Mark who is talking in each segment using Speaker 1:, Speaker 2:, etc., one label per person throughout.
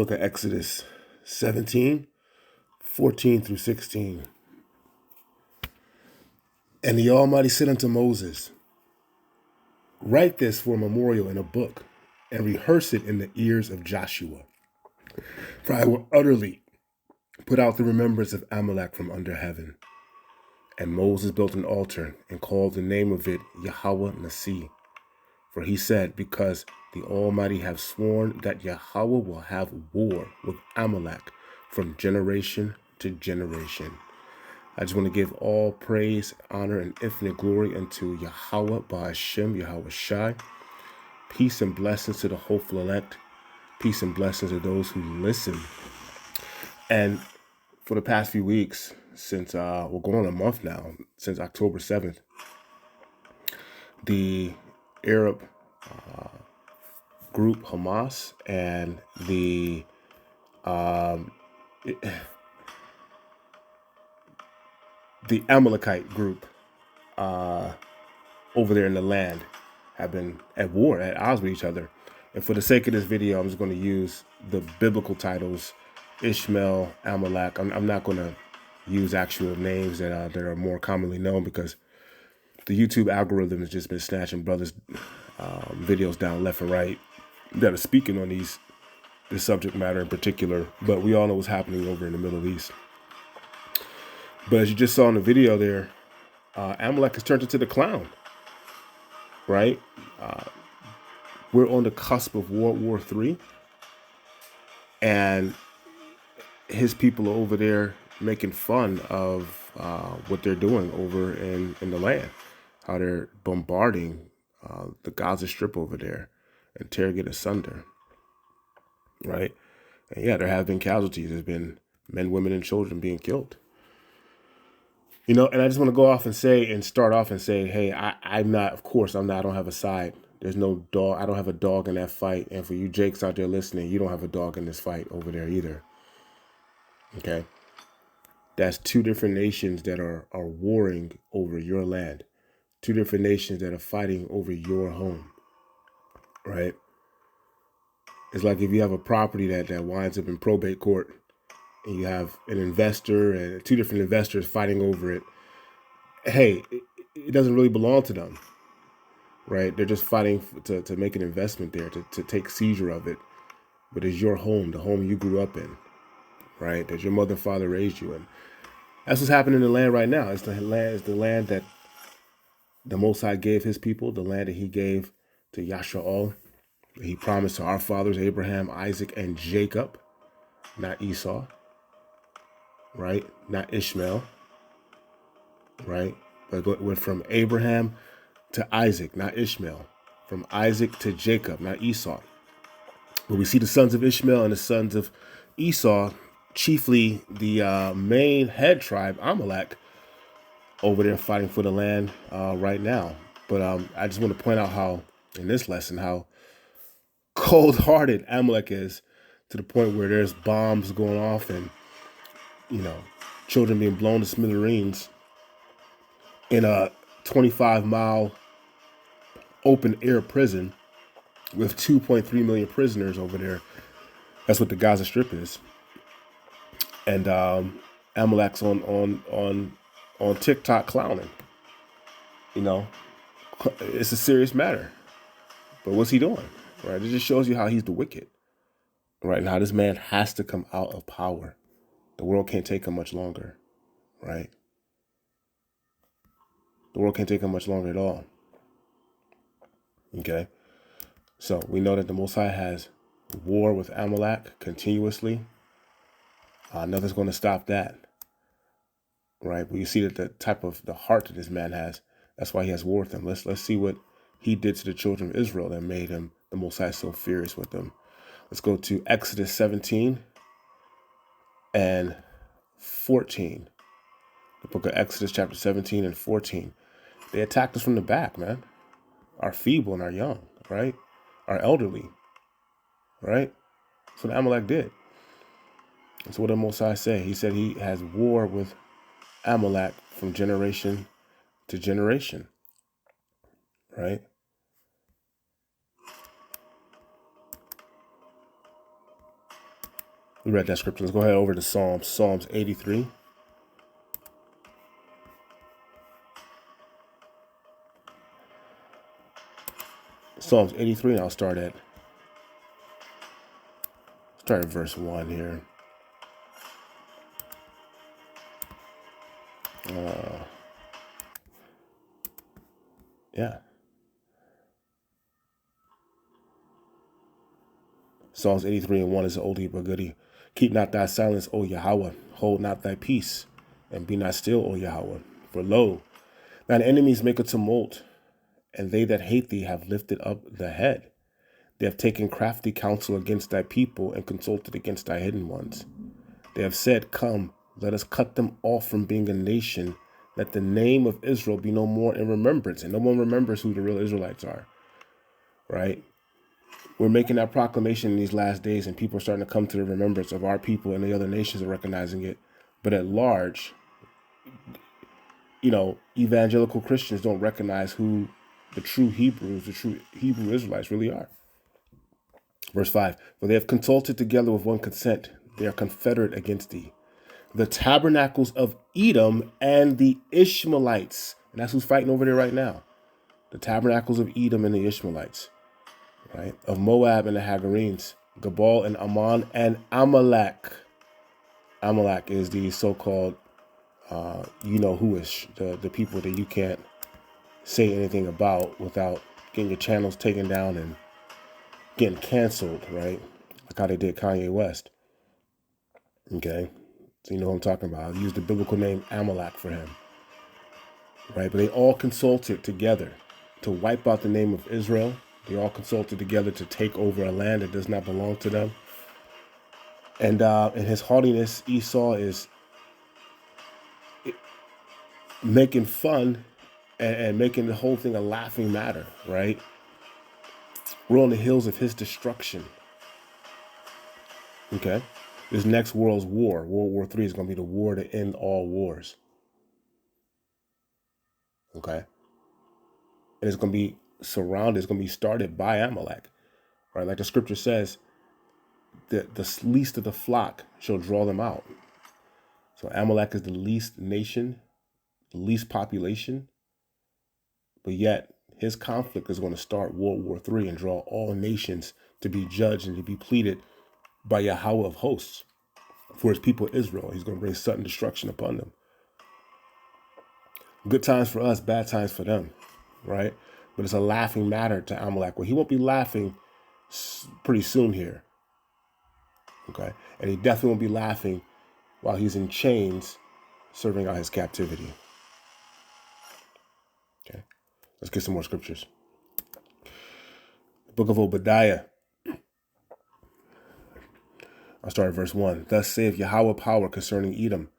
Speaker 1: book of Exodus 17, 14 through 16. And the Almighty said unto Moses, write this for a memorial in a book, and rehearse it in the ears of Joshua. For I will utterly put out the remembrance of Amalek from under heaven. And Moses built an altar and called the name of it Yahweh Nissi. For he said, because the Almighty have sworn that Yahweh will have war with Amalek from generation to generation. I just want to give all praise, honor, and infinite glory unto Yahweh Ba'ashem, Yahweh Shai. Peace and blessings to the hopeful elect. Peace and blessings to those who listen. And for the past few weeks, since we're going on a month now, since October 7th, the Arab group Hamas and the Amalekite group over there in the land have been at war, at odds with each other. And for the sake of this video, I'm just going to use the biblical titles, Ishmael, Amalek. I'm not going to use actual names that are more commonly known, because the YouTube algorithm has just been snatching brothers' videos down left and right that are speaking on this subject matter in particular. But we all know what's happening over in the Middle East. But as you just saw in the video there, Amalek has turned into the clown, right? We're on the cusp of World War III, and his people are over there making fun of what they're doing over in the land, how they're bombarding the Gaza Strip over there and tearing it asunder, right? And yeah, there have been casualties. There's been men, women, and children being killed. You know, and I just want to go off and start off and say, hey, I'm not, of course, I don't have a side. There's no dog. I don't have a dog in that fight. And for you Jakes out there listening, you don't have a dog in this fight over there either. Okay. That's two different nations that are warring over your land. Two different nations that are fighting over your home. Right. It's like if you have a property that winds up in probate court, and you have an investor and two different investors fighting over it. Hey, it doesn't really belong to them, right? They're just fighting to make an investment there, to take seizure of it. But it's your home, the home you grew up in, right? That your mother and father raised you in. That's what's happening in the land right now. It's the land that the Most High gave his people, the land that he gave to Yasha'al. He promised to our fathers, Abraham, Isaac, and Jacob, not Esau. Right? Not Ishmael. Right? But it went from Abraham to Isaac, not Ishmael. From Isaac to Jacob, not Esau. But we see the sons of Ishmael and the sons of Esau, chiefly the main head tribe, Amalek, over there fighting for the land right now. But I just want to point out how, in this lesson, how cold-hearted Amalek is, to the point where there's bombs going off and, you know, children being blown to smithereens in a 25-mile open-air prison with 2.3 million prisoners over there. That's what the Gaza Strip is. And Amalek's on TikTok clowning. You know, it's a serious matter. But what's he doing? Right? It just shows you how he's the wicked. Right? And how this man has to come out of power. The world can't take him much longer, right? The world can't take him much longer at all. Okay? So we know that the Most High has war with Amalek continuously. Nothing's going to stop that, right? But you see that the heart that this man has, that's why he has war with them. Let's see what he did to the children of Israel that made him, the Most High, so furious with them. Let's go to Exodus 17 and 14. The book of Exodus, chapter 17 and 14. They attacked us from the back, man. Our feeble and our young, right? Our elderly, right? That's what Amalek did. That's what the Most High said. He said he has war with Amalek from generation to generation, right? We read that scripture. Let's go ahead over to Psalms. Psalms 83. Psalms 83, and I'll start at verse 1 here. Yeah. Psalms 83 and 1 is an oldie but goodie. Keep not thy silence, O Yahweh. Hold not thy peace, and be not still, O Yahweh. For lo, thine enemies make a tumult, and they that hate thee have lifted up the head. They have taken crafty counsel against thy people, and consulted against thy hidden ones. They have said, come, let us cut them off from being a nation. Let the name of Israel be no more in remembrance. And no one remembers who the real Israelites are, right? We're making that proclamation in these last days, and people are starting to come to the remembrance of our people, and the other nations are recognizing it. But at large, evangelical Christians don't recognize who the true Hebrews, the true Hebrew Israelites really are. Verse 5, for they have consulted together with one consent. They are confederate against thee. The tabernacles of Edom and the Ishmaelites. And that's who's fighting over there right now. The tabernacles of Edom and the Ishmaelites. Right? Of Moab and the Hagarenes. Gabal and Ammon and Amalek. Amalek is the so-called, who-ish. The people that you can't say anything about without getting your channels taken down and getting canceled, right? Like how they did Kanye West. Okay? So you know what I'm talking about. I'll use the biblical name Amalek for him. Right? But they all consulted together to wipe out the name of Israel. They all consulted together to take over a land that does not belong to them. And in his haughtiness, Esau is making fun and making the whole thing a laughing matter, right? We're on the heels of his destruction. Okay? This next world's war, World War III, is going to be the war to end all wars. Okay? And it's going to be surrounded, it's going to be started by Amalek. Right? Like the scripture says, the least of the flock shall draw them out. So Amalek is the least nation, the least population, but yet his conflict is going to start World War III and draw all nations to be judged and to be pleaded by Yahweh of hosts for his people Israel. He's going to bring sudden destruction upon them. Good times for us, bad times for them, right? But it's a laughing matter to Amalek. Well, he won't be laughing pretty soon here, okay? And he definitely won't be laughing while he's in chains serving out his captivity. Okay, let's get some more scriptures. The book of Obadiah. I'll start at verse 1. Thus saith Yahweh power concerning Edom.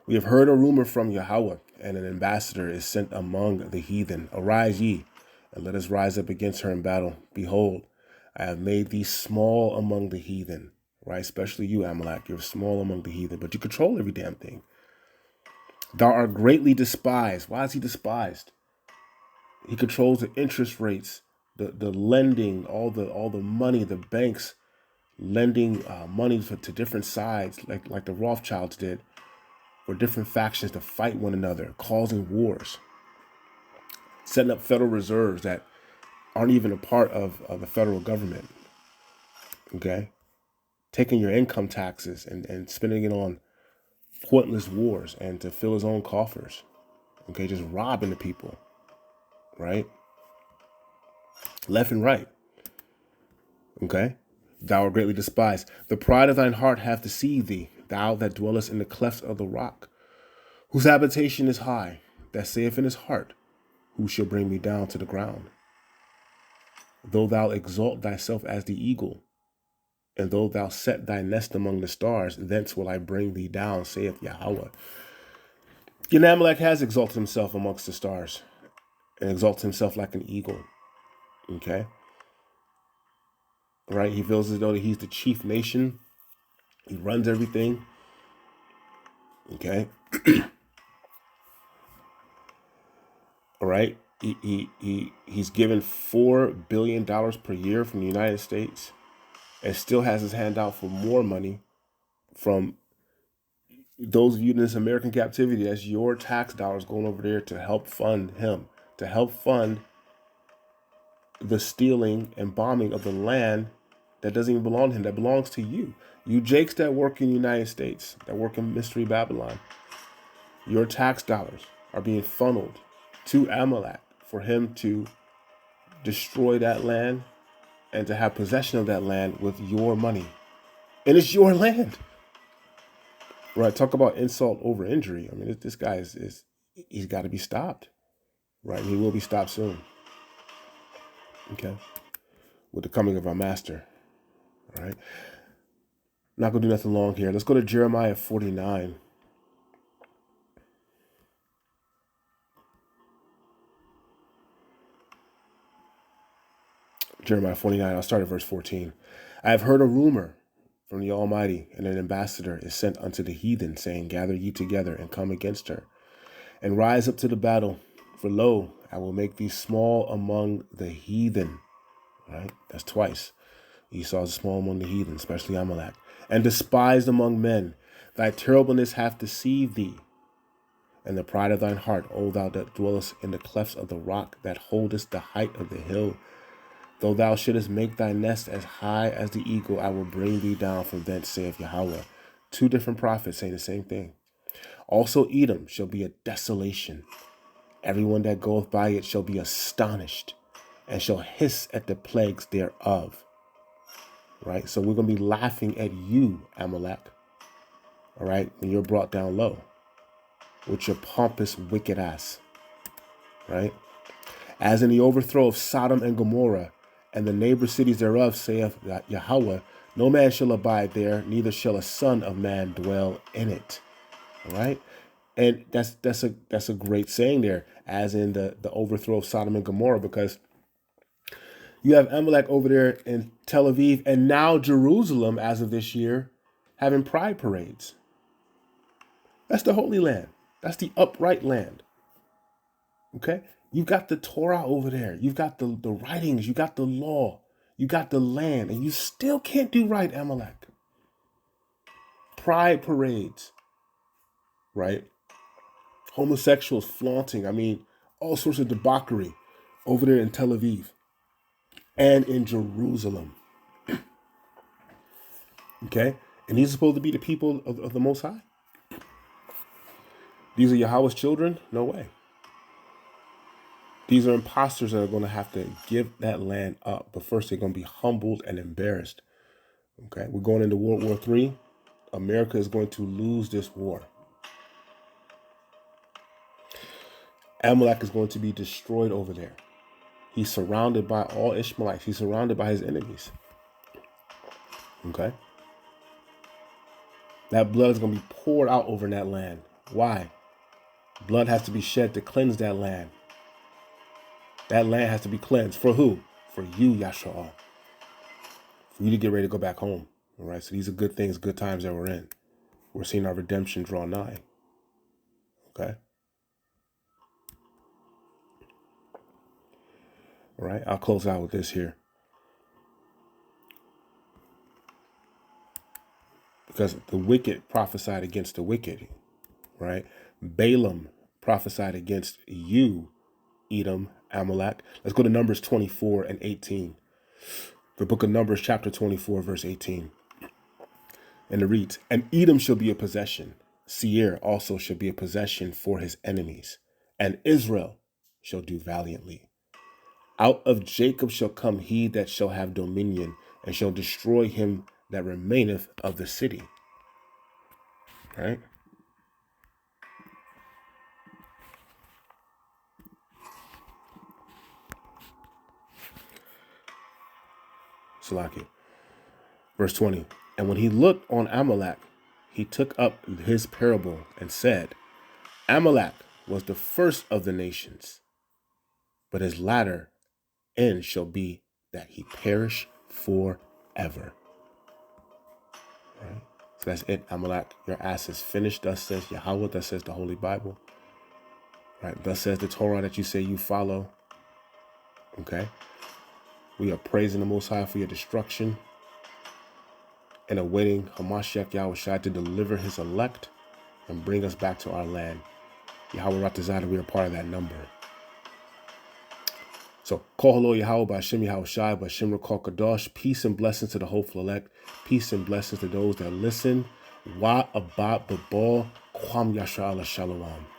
Speaker 1: We have heard a rumor from Yahweh, and an ambassador is sent among the heathen. Arise ye, and let us rise up against her in battle. Behold, I have made thee small among the heathen. Right? Especially you, Amalek. You're small among the heathen, but you control every damn thing. Thou art greatly despised. Why is he despised? He controls the interest rates, the lending, all the money, the banks lending money to different sides, like the Rothschilds did, for different factions to fight one another, causing wars, setting up federal reserves that aren't even a part of the federal government. Okay, taking your income taxes and spending it on pointless wars and to fill his own coffers. Okay, just robbing the people, right? Left and right. Okay, thou art greatly despised. The pride of thine heart hath deceived thee, thou that dwellest in the clefts of the rock, whose habitation is high, that saith in his heart, who shall bring me down to the ground? Though thou exalt thyself as the eagle, and though thou set thy nest among the stars, thence will I bring thee down, saith Yahweh. Amalek has exalted himself amongst the stars, and exalts himself like an eagle. Okay? Right? He feels as though that he's the chief nation. He runs everything. Okay? All right? He's given $4 billion per year from the United States and still has his hand out for more money from those of you in this American captivity. That's your tax dollars going over there to help fund him, to help fund the stealing and bombing of the land that doesn't even belong to him, that belongs to you. You Jakes that work in the United States, that work in Mystery Babylon, your tax dollars are being funneled to Amalek for him to destroy that land and to have possession of that land with your money. And it's your land. Right? Talk about insult over injury. I mean, this guy is he's got to be stopped. Right? He will be stopped soon. Okay? With the coming of our master. All right? Not going to do nothing long here. Let's go to Jeremiah 49. Jeremiah 49, I'll start at verse 14. I have heard a rumor from the Almighty, and an ambassador is sent unto the heathen, saying, gather ye together and come against her, and rise up to the battle. For lo, I will make thee small among the heathen. Right? That's twice. Esau is small among the heathen, especially Amalek, and despised among men. Thy terribleness hath deceived thee, and the pride of thine heart, O thou that dwellest in the clefts of the rock, that holdest the height of the hill. Though thou shouldest make thy nest as high as the eagle, I will bring thee down from thence, saith Yahweh. Two different prophets saying the same thing. Also Edom shall be a desolation. Everyone that goeth by it shall be astonished, and shall hiss at the plagues thereof. Right? So we're going to be laughing at you, Amalek. All right? When you're brought down low with your pompous, wicked ass. Right? As in the overthrow of Sodom and Gomorrah, and the neighbor cities thereof, saith Yahweh, no man shall abide there, neither shall a son of man dwell in it. All right? And that's a great saying there, as in the overthrow of Sodom and Gomorrah, because you have Amalek over there in Tel Aviv, and now Jerusalem, as of this year, having pride parades. That's the Holy Land. That's the upright land. Okay? You've got the Torah over there. You've got the writings. You got the law. You got the land. And you still can't do right, Amalek. Pride parades. Right? Homosexuals flaunting. I mean, all sorts of debauchery over there in Tel Aviv and in Jerusalem. Okay? And these are supposed to be the people of the Most High? These are Yahweh's children? No way. These are imposters that are going to have to give that land up. But first, they're going to be humbled and embarrassed. Okay, we're going into World War III. America is going to lose this war. Amalek is going to be destroyed over there. He's surrounded by all Ishmaelites. He's surrounded by his enemies. Okay? That blood is going to be poured out over that land. Why? Blood has to be shed to cleanse that land. That land has to be cleansed. For who? For you, Yasha'al. For you to get ready to go back home. All right. So these are good things, good times that we're in. We're seeing our redemption draw nigh. Okay. All right. I'll close out with this here. Because the wicked prophesied against the wicked. Right. Balaam prophesied against you, Edom, Amalek. Let's go to Numbers 24 and 18. The book of Numbers, chapter 24, verse 18. And it reads, and Edom shall be a possession. Seir also shall be a possession for his enemies. And Israel shall do valiantly. Out of Jacob shall come he that shall have dominion, and shall destroy him that remaineth of the city. Right? Salaki. Verse 20. And when he looked on Amalek, he took up his parable and said, Amalek was the first of the nations, but his latter end shall be that he perish forever. Right? So that's it, Amalek. Your ass is finished. Thus says Yahweh. Thus says the Holy Bible. Right? Thus says the Torah that you say you follow. Okay? We are praising the Most High for your destruction. and awaiting Hamashiach Yahushua to deliver his elect and bring us back to our land. Yahweh Ratazada, we are part of that number. So, Kohalo Yahweh B'Hashem Yahushua B'Hashem Rekal Kadosh. Peace and blessings to the hopeful elect. Peace and blessings to those that listen. Wa Abba Babal Kwam Yashra Allah Shalom.